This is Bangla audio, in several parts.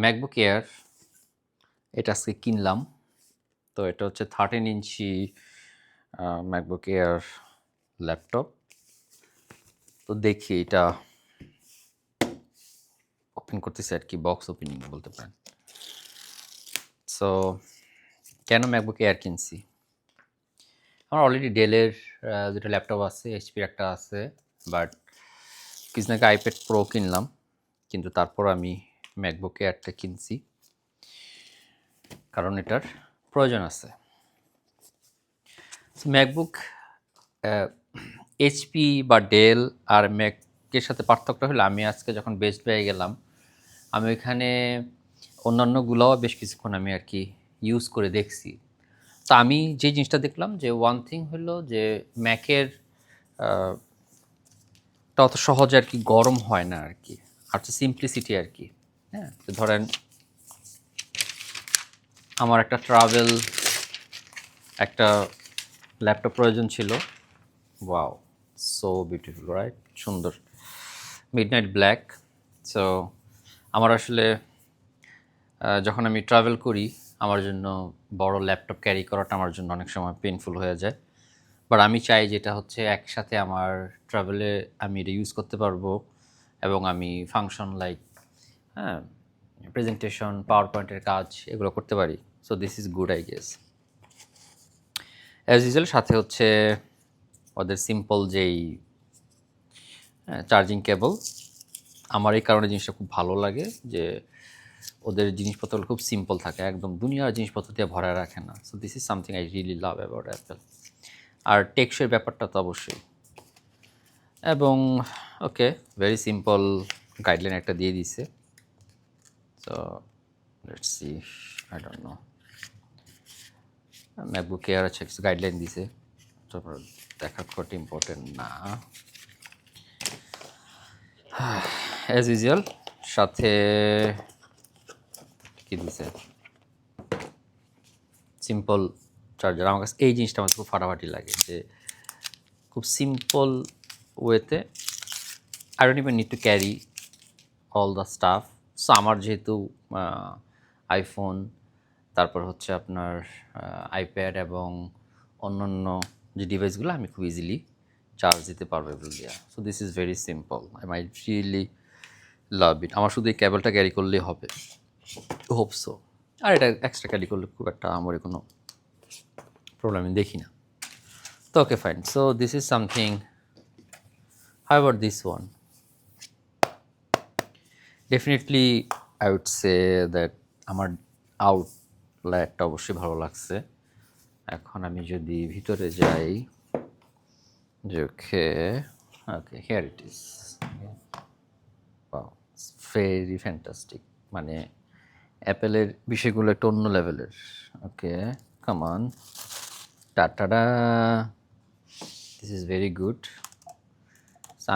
ম্যাকবুক এয়ার এটা আজকে কিনলাম। তো এটা হচ্ছে 13 ইঞ্চি ম্যাকবুক এয়ার ল্যাপটপ। তো দেখি এটা ওপেন করতেছি আর কি, বক্স ওপেনিং বলতে পারেন। সো কেন ম্যাকবুক এয়ার কিনছি? আমার অলরেডি ডেলের দুটো ল্যাপটপ আছে, এইচপির একটা আছে, বাট কিছুদিন আগে আইপ্যাড প্রো কিনলাম, কিন্তু তারপর আমি ম্যাকবুক এয়ারটা কিনছি কারণ এটার প্রয়োজন আছে। ম্যাকবুক এইচপি বা ডেল আর ম্যাকের সাথে পার্থক্য হলো, আমি আজকে যখন বেস্ট বাই গেলাম, আমি ওইখানে অন্যান্যগুলোও বেশ কিছুক্ষণ আমি আর কি ইউজ করে দেখছি। তো আমি যে জিনিসটা দেখলাম যে ওয়ান থিং হলো যে ম্যাকের টা অত সহজে আর কি গরম হয় না আর কি, আর হচ্ছে সিম্পলিসিটি আর কি। হ্যাঁ, তো ধরেন আমার একটা ট্রাভেল একটা ল্যাপটপ প্রয়োজন ছিল। ওয়াও, সো বিউটিফুল রাইট, সুন্দর মিডনাইট ব্ল্যাক। সো আমার আসলে যখন আমি ট্রাভেল করি, আমার জন্য বড় ল্যাপটপ ক্যারি করাটা আমার জন্য অনেক সময় পেইনফুল হয়ে যায়। বাট আমি চাই যেটা হচ্ছে একসাথে আমার ট্রাভেলে আমি এটা ইউজ করতে পারবো, এবং আমি ফাংশন লাইক, হ্যাঁ, প্রেজেন্টেশন, পাওয়ার পয়েন্টের কাজ এগুলো করতে পারি। So this is good I guess. As usual সাথে হচ্ছে ওদের সিম্পল যেই চার্জিং কেবল। আমার এই কারণে জিনিসটা খুব ভালো লাগে যে ওদের জিনিসপত্রগুলো খুব সিম্পল থাকে, একদম দুনিয়ার জিনিসপত্র দিয়ে ভরা রাখে না। So this is something I really love about Apple. আর টেকসই ব্যাপারটা তো অবশ্যই। এবং ওকে, ভেরি সিম্পল গাইডলাইন একটা দিয়ে দিছে। So let's see, I don't know, MacBook air আছে, কিছু গাইডলাইন দিছে, তারপর দেখা খুব ইম্পর্টেন্ট না। অ্যাজ ইউজুয়াল সাথে কি দিছে, সিম্পল চার্জার। আমার কাছে এই জিনিসটা আমার খুব ফাটাফাটি লাগে যে খুব সিম্পল ওয়েতে I don't even need to carry all the staff. So আমার যেহেতু আইফোন, তারপর হচ্ছে আপনার আইপ্যাড এবং অন্যান্য যে ডিভাইসগুলো, আমি খুব ইজিলি চার্জ দিতে পারবো এগুলো দিয়ে। So this is very simple, I my really love it. আমার শুধু এই কেবলটা ক্যারি করলেই হবে, হোপ সো। আর এটা এক্সট্রা ক্যারি করলে খুব একটা আমার কোনো প্রবলেম আমি দেখি না। তো okay fine, so this is something. How about this one? Definitely I would say that আমার আউটলেটটা অবশ্যই ভালো লাগছে। এখন আমি যদি ভিতরে যাই, যে okay okay, here it is, very fantastic. মানে অ্যাপেলের বিষয়গুলো একটা অন্য লেভেলের। ওকে, কামান, টাটাডা, দিস ইজ ভেরি গুড।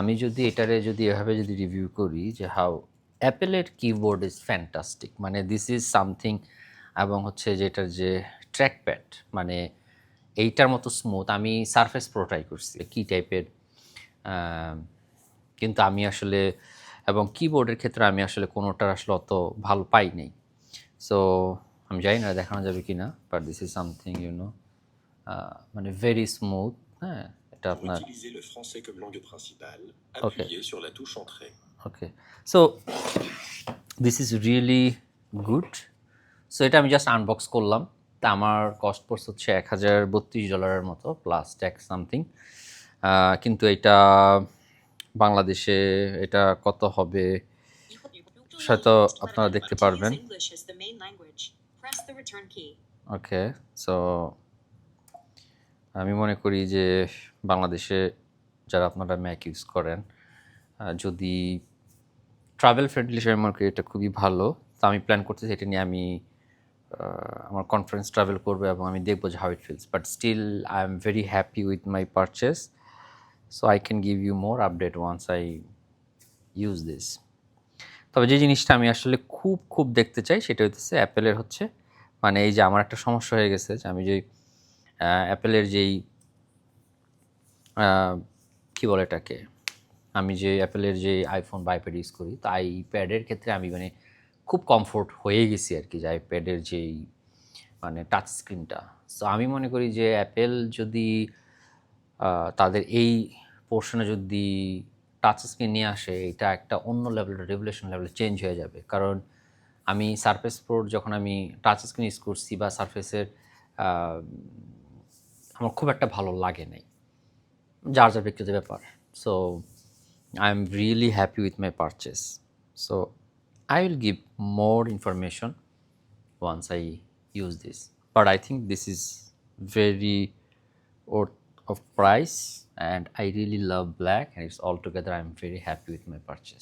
আমি যদি এটারে যদি এভাবে যদি রিভিউ করি যে হাউ অ্যাপেলের কিবোর্ড ইজ ফ্যান্টাস্টিক, মানে দিস ইজ সামথিং। এবং হচ্ছে যেটার যে ট্র্যাকপ্যাড, মানে এইটার মতো স্মুথ। আমি সারফেস প্রো ট্রাই করছি কি টাইপের, কিন্তু আমি আসলে, এবং কিবোর্ডের ক্ষেত্রে আমি আসলে কোনোটার আসলে অত ভালো পাই নাই। সো আমি জানি না দেখানো যাবে কি না, বাট দিস ইজ সামথিং মানে ভেরি স্মুথ। হ্যাঁ, এটা আপনার okay okay. So this is really good. So এটা আমি জাস্ট আনবক্স করলাম। তা আমার কস্ট পড়ছে হচ্ছে $1032 মতো প্লাস ট্যাক্স সামথিং। কিন্তু এটা বাংলাদেশে এটা কত হবে হয়তো আপনারা দেখতে পারবেন। ওকে, সো আমি মনে করি যে বাংলাদেশে যারা আপনারা ম্যাক ইউজ করেন, যদি ট্রাভেল ফ্রেন্ডলি হিসেবে মনে করি এটা খুবই ভালো। তো আমি প্ল্যান করতেছি এটা নিয়ে আমি আমার কনফারেন্স ট্রাভেল করবো এবং আমি দেখবো যে how it feels. But still I am very happy with my purchase. So I can give you more update once I use this. তবে যে জিনিসটা আমি আসলে খুব খুব দেখতে চাই সেটা হচ্ছে অ্যাপেলের হচ্ছে, মানে এই যে আমার একটা সমস্যা হয়ে গেছে যে আমি যে অ্যাপেলের যেই কী বলে এটাকে, আমি যে অ্যাপেলের যে আইফোন বা আইপ্যাড ইউজ করি, তো আইপ্যাডের ক্ষেত্রে আমি মানে খুব কমফোর্ট হয়ে গেছি আর কি, যে আইপ্যাডের যেই মানে টাচ স্ক্রিনটা। সো আমি মনে করি যে অ্যাপেল যদি তাদের এই পোর্শনে যদি টাচ স্ক্রিন নিয়ে আসে, এটা একটা অন্য লেভেলের রেভলিউশন লেভেলে চেঞ্জ হয়ে যাবে। কারণ আমি সারফেস প্রোর যখন আমি টাচ স্ক্রিন ইউজ করছি বা সারফেসের আমার খুব একটা ভালো লাগে নাই, যার যার ব্যক্তিগত ব্যাপার। So I am really happy with my purchase. So I will give more information once I use this. But I think this is very worth of price, and I really love black, and it's altogether I'm very happy with my purchase.